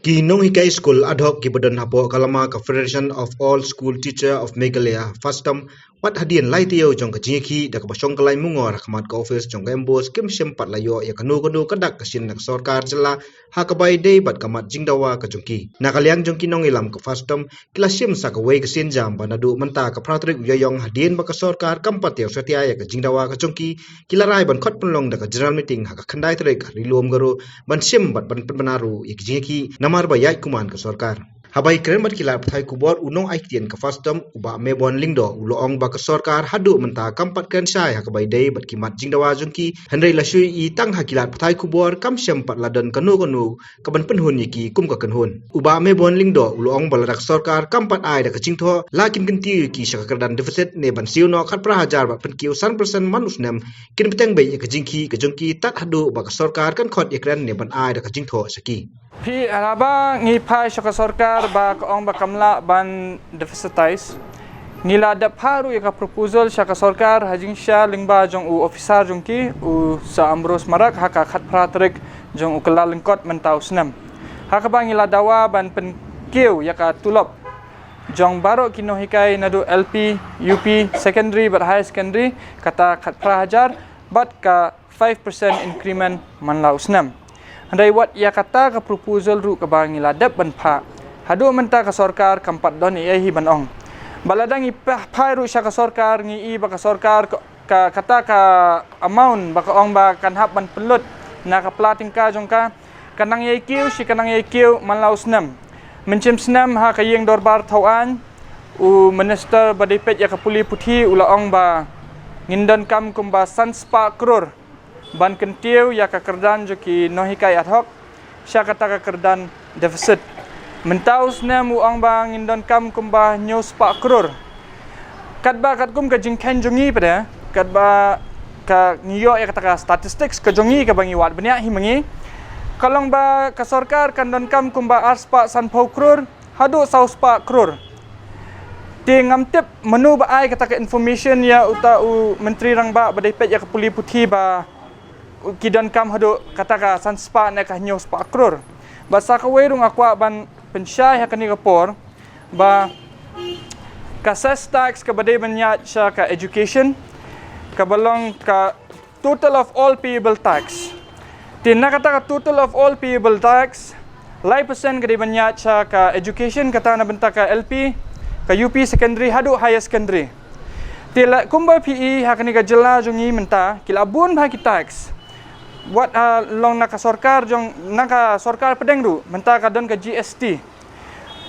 Kinong Hikai School ad hoc Kibadan Hapo Kalama Confederation of All School Teacher of Meghalaya Fastam wat hadian lai tiyo jong kajingki da kabasong kalai mungor khmat ka office jong embos kim sempat layo ya kanu kadak kasin nak sarkar jela ha kabai dei bat kamat jingdawa ka jongki nakaliang jongki nong ilam ka Fastam kilasim sa ka wei kasin jam banadu menta ka pratrik yoyong hadian ba ka sarkar kampat ya setia ya ka jingdawa ka jongki kilarai ban khot penlong da ka general meeting ha ka khandai trek rilom garo ban sim bat ban benaru ya jingki namar ba yai kuman ka sarkar Habai keren mat kilar pathai kubor unong aiktian ka Fastam uba mebon lingdo uloong ba ka sarkar hadu menta kampat kan sai hakabai dei bat kimat jingdawa jongki handai lasui i tang hakilat pathai kubor kam sempat ladan kanu kaban penhun yiki kum ka kanhun uba mebon lingdo uloong baladak sarkar kampat ai da ka jingtho lakin genti ki syakadan deficit ne ban siuno khat prahajar ba penkiu 100% manusnem kin peteng bei ka jingki ka jongki tat hadu ba ka sarkar kan khot ekran ne ban ai da ka jingtho saki Pi araba ngi pai syaka sarkar ba kaong ba kamla ban deficitize ngila dap haru ya proposal syaka sarkar hajing sya lingba jong u officer jong ki u sa amros marak haka khat pratrik jong u kelal lengkot mentau senam haka ba ngila dawa ban penkiu ya ka tulop jong baro kino hikai nadu LP UP secondary but high secondary kata khat prahajar bat ka 5% increment manlau senam Handai wat ia kata ke proposal ru ke bangi ladap ban pha. Hadu menta ke sarkar kampat don hi ban ong. Baladang i phai ru sya ke sarkar ngi i ba ke sarkar ka kata ka amount ba ka ong ba kan hap ban pelut na ka plating ka jong ka kanang yai kiu si kanang yai kiu manlau senam. Mencim senam ha ka yeng dorbar tauan u minister badipet ya ka puli puthi ula ong ba ngindon kam kumba sanspa kror ban kentiu ya ka kerdan joki nohikai ad hoc sya kata ka kerdan deficit mentaus na mu ang bang indon kam kumba news pa kror kadba kum ka jingken jongi pada kadba ka ngiyo ya kata ka statistics ka jongi ka bangi wat banya himangi kalong ba ka sarkar kandon kam kumba ars pa san pau kror hadu saus pa kror ti ngamtip menu ba ai kata ka information ya uta u menteri rang ba badipet ya ka puli puthi ba kidan kam hadu kata ka sanspa na ka news pa kror basa ka werung akwa ban pensyai ha kani kapor ba ka ses tax ka badai banya sya ka education ka balong ka total of all payable tax tin na kata ka total of all payable tax lai percent ka banya sya ka education kata na benta ka LP ka UP secondary hadu higher secondary tila kumba PE ha kani ka jela jongi menta kilabun ba ki tax buat long naka sarkar jong naka sarkar pedeng du menta kadon ka GST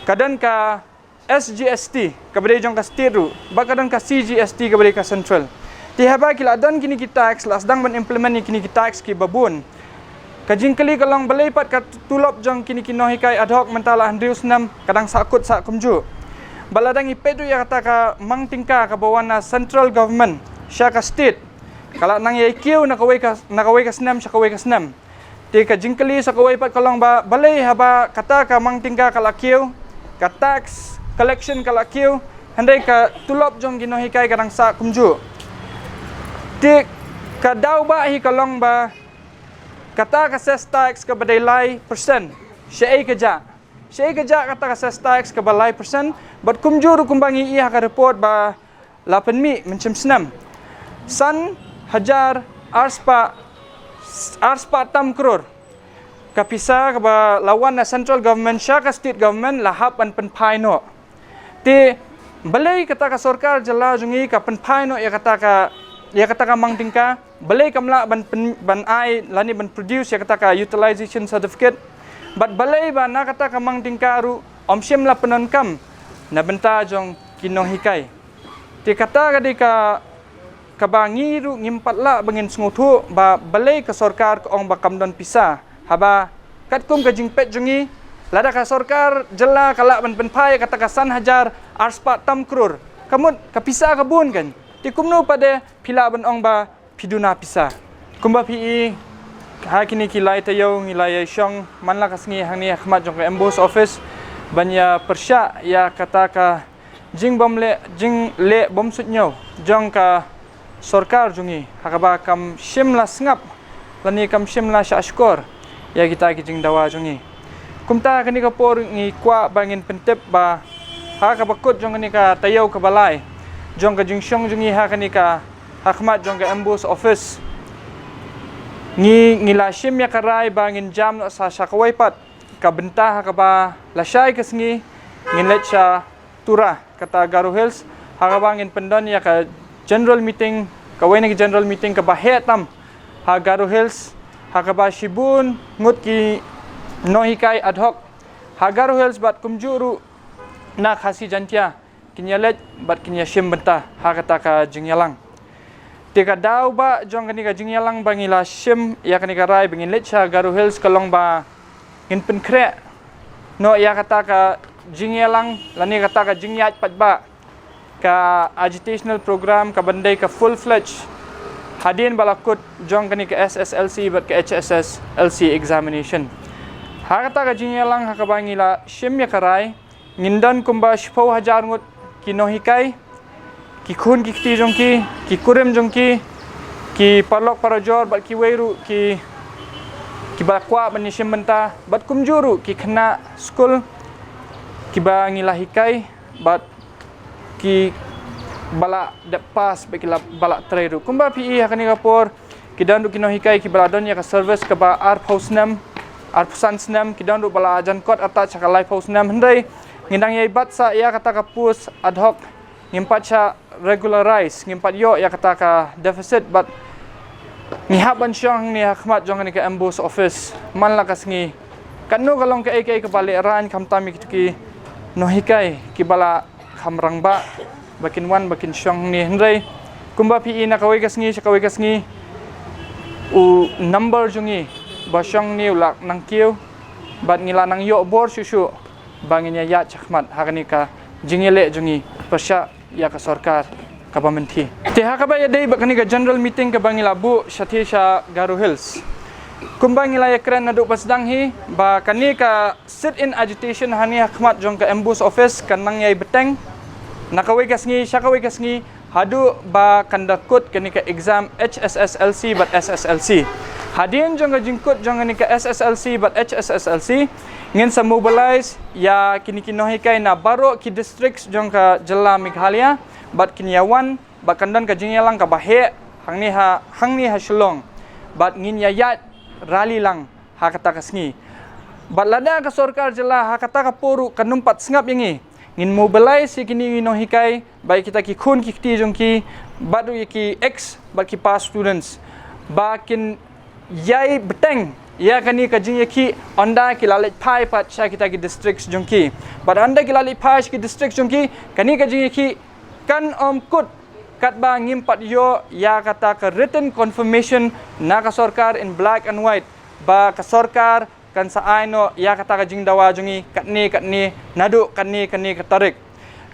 kadon ka SGST kabade jong ka state du ba kadon ka CGST kabade ka central ti haba kila don kini ki tax las dang ban implement ni kini ki tax ki babun kajing kali kalong balai pat ka tulop jong kini kinohikai ad hoc mentala handrius nam kadang sakut sak kumju baladang ipedu ya kata ka mang tingka ka bawana central government sya ka state kalau nang yai kiu nak kawai ka senam sya kawai ka senam ti ka jingkali sa kawai pat kalong ba balai haba kata ka mang tingka kala kiu ka tax collection kala kiu handai ka tulop jong ginohikai kadang sa kumju ti ka daw ba hi kalong ba kata ka ses tax ka badai lai persen sya ai keja kata ka ses tax ka balai persen bat kumju ru kumbangi iya ka report ba 8 mi mencem senam san hajar arspa tam kror kapisa ka lawan na central government sya ka state government lahap an penpai no ti balai kata ka sarkar jela jungi ka penpai no ya kata ka mang tingka balai kamla ban ai lani ban produce ya kata ka utilization certificate bat balai ba na kata ka mang tingka ru omsem la penon kam na benta jong kinohikai ti kata ka kabangi ru ngimpat la bangin snguthu ba balai ka sarkar ka ong ba kamdon pisa haba katkum ka jingpet jungi lada ka sarkar jela kala ban penpai kata ka san hajar arspa tam kror kamut ka pisa ka bun kan ti kumno pada pila ban ong ba piduna pisa kumba PE ha kini kilai tayo ngilai syong manla ka sngi hangni khmat jong ka embos office banya persya ya kata ka jing le bom sutnyo jong ka sarkar jungi hakaba kam shimla sngap lani kam shimla sya ashkor ya kita kijing dawa jungi kumta kani ka por ngi kwa bangin pentep ba ha ka bakut jong kani ka tayaw ka balay jong ka jingsyong jungi ha kani ka hakmat jong ka embos office ngi lashim ya karai bangin jam no sa sakawai pat ka benta ha ka ba lashay kasngi ngin lecha tura kata Garo Hills ha ka bangin pendon ya ka general meeting ka wayne general meeting ka ba hetam ha Garo Hills ha ka ba shibun ngut ki nohikai ad hoc ha Garo Hills bat kumjuru na khasi jantia kinyalet bat kinyashim benta ha kata ka jingyalang tika daw ba jong kani ka jingyalang bangila shim ya kani ka rai bangin lecha Garo Hills kalong ba ngin penkre no ya kata ka jingyalang lani kata ka jingyat pat ba ka agitational program ka bandai ka full fledged hadin balakut jong kani ka SSLC bat ka HSSLC examination ha kata ka jingyalang ha ka bangila shim ya karai ngindan kumba 10,000 ngut kinohikai ki khun ki kti jongki ki kurem jongki ki parlok parajor bat ki weiru ki bakwa banishim benta bat kumjuru ki khna school ki bangilahikai bat ki bala depas bekila bala treru kumba pi hakani kapor ki dandu kinohikai ki baladon ya ka service ka ba ar pausnam ar pusansnam ki dandu bala ajan kot ata chaka live pausnam hendai ngindang yai bat sa ya kata ka pus ad hoc ngimpat cha regularize ngimpat yo ya kata ka deficit but ngihaban syang ni hakmat jong ni ka embos office man la kasngi kanu kalong ka ai ka bali ran kam tami ki nohikai ki bala khamrang ba bakin wan bakin syang ni hendrai kumba pi ina kawai kasngi u number jongi ba syang ni ulak nang kiu bat ngila nang yo bor susu banginya ya chakmat hakani ka jingele jongi persya ya ka sarkar ka pamenti te hakaba ya dei bakani ka general meeting ka bangila bu Shatisha Garo Hills kumbangila ya kren nadu pasdang hi ba kani ka sit in agitation hani hakmat jong ka embus office kanang yai beteng nakawai kasngi hadu ba kandakut kani ka exam HSSLC bat SSLC hadin jong ka jingkut jong kani ka SSLC bat HSSLC ngin sa mobilize ya kini kinohikai na baro ki districts jong ka Jela Meghalaya bat kinyawan bat kandan ka jingyalang ka bahe hangni ha Shillong bat ngin yayat rally lang ha kata kasngi bat lada ka sarkar Jela ha kata ka puru kanumpat sngap yangi ngin mobilize kini kinohikai bai kita ki khun ki kti jong ki badu ki ex bat ki past students bakin yai beteng ya kani ka jing ki anda ki lalit phai pat sha kita ki districts jongki but anda ki lalit phai ki districts jongki kani ka jing ki kan kut kat ba ngimpat yo ya kata ka written confirmation na ka sarkar in black and white ba ka sarkar kan sa aino ya kata ka jing dawa jongi katni nadu kani katarik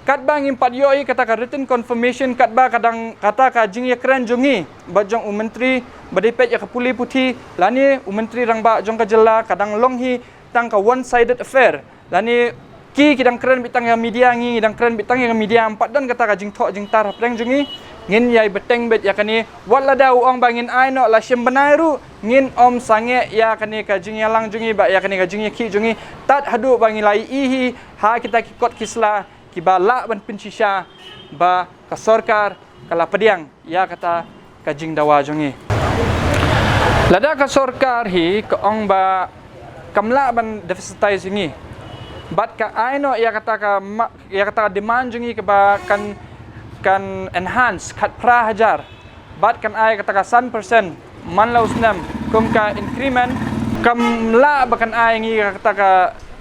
kat ba ngimpat yo i kata ka written confirmation kat ba kadang kata ka jing ya kren jongi ba jong menteri badipet ya ka puli puthi lani menteri rangba jong ka Jela kadang longhi tang ka one sided affair lani ki kidang kren bitang ya media ngi dang kren bitang ya media empat dan kata ka jing tho jing tar preng jongi ngin yai beteng bet ya kani wala da uang bangin aino la shim banairu ngin sange ya kani ka jing yalang jongi ba ya kani ka jing ki jongi tat hadu bangi lai ihi ha kita ki kot kisla ki bala ban pinsisha ba ka sarkar kala pediang ya kata ka jing dawa jongi lada ka sarkar hi ka ong ba kamla ban deficitize ngi bat ka aino ya kata demand jongi ka ba kan enhance kat pra hajar bat kan ai kata ka 100% manlaw snam kum ka increment kamla bakan ai ngi kata ka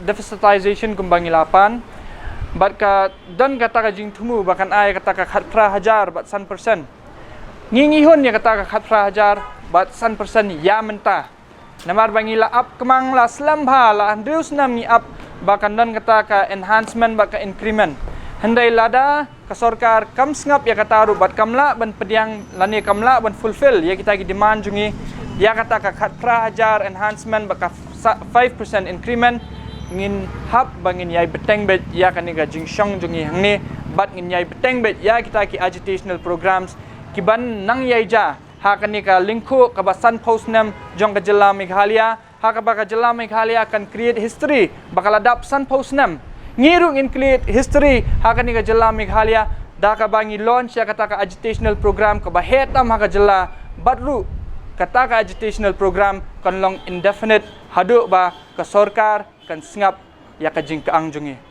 deficitization kum bangilapan bat ka dan kata ka jing thumu bakan ai kata ka kat pra hajar bat 100% ngingihon ya kata ka kat pra hajar bat 100% ya menta namar bangila up kemang la slamba la andreus nam ni up bakan dan kata ka enhancement baka increment hendai lada ka sarkar kam sngap ya kata ru bat kamla ban pediang lani kamla ban fulfill ya kita ki demand jungi ya kata ka khat pra hajar enhancement baka 5% increment ngin hab bangin yai beteng bet ya kani ga jingshong jungi hangni bat ngin yai beteng bet ya kita ki agitational programs ki ban nang yai ja hakani ka lingku ka basan post nem jong ka jilla Meghalaya haka baka jilla Meghalaya akan create history bakal adap san post nem ngirung in create history hakani ka jilla Meghalaya daka bangi launch ya kata ka agitational program ka bahetam haka jilla badru kata ka agitational program kan long indefinite hadu ba ka sarkar kan singap ya ka jing ka angjungi